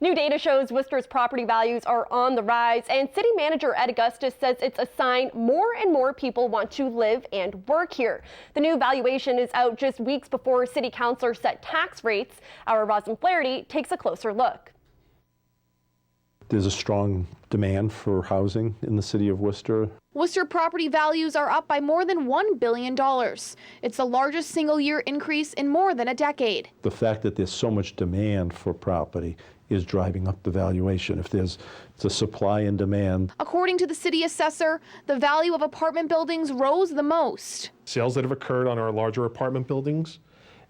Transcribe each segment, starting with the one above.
New data shows Worcester's property values are on the rise, and City Manager Ed Augustus says it's a sign more and more people want to live and work here. The new valuation is out just weeks before City Councilor set tax rates. Our Roslyn Flaherty takes a closer look. There's a strong demand for housing in the city of Worcester. Worcester property values are up by more than $1 billion. It's the largest single-year increase in more than a decade. The fact that there's so much demand for property is driving up the valuation. If there's the supply and demand. According to the city assessor, the value of apartment buildings rose the most. Sales that have occurred on our larger apartment buildings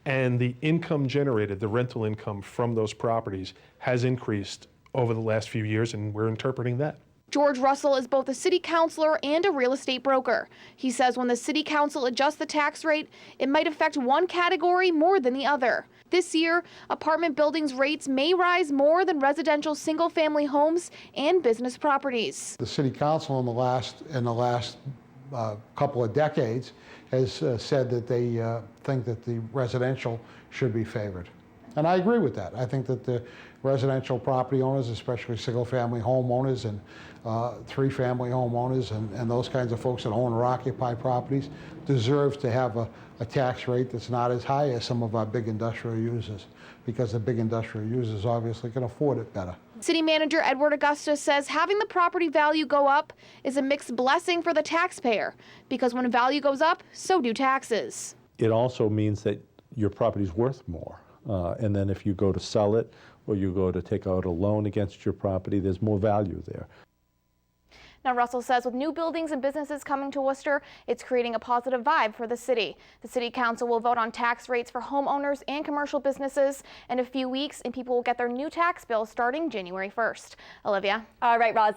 and the income generated, the rental income from those properties, has increased over the last few years, and we're interpreting that. George Russell is both a city councilor and a real estate broker. He says when the city council adjusts the tax rate, it might affect one category more than the other. This year, apartment buildings rates may rise more than residential single-family homes and business properties. The city council in the last couple of decades has said that they think that the residential should be favored. And I agree with that. I think that the residential property owners, especially single-family homeowners and three-family homeowners and those kinds of folks that own or occupy properties, deserve to have a tax rate that's not as high as some of our big industrial users, because the big industrial users obviously can afford it better. City Manager Edward Augustus says having the property value go up is a mixed blessing for the taxpayer, because when value goes up, so do taxes. It also means that your property's worth more. And then if you go to sell it or you go to take out a loan against your property, there's more value there. Now, Russell says with new buildings and businesses coming to Worcester, it's creating a positive vibe for the city. The City Council will vote on tax rates for homeowners and commercial businesses in a few weeks, and people will get their new tax bill starting January 1st. Olivia. All right, Roslyn.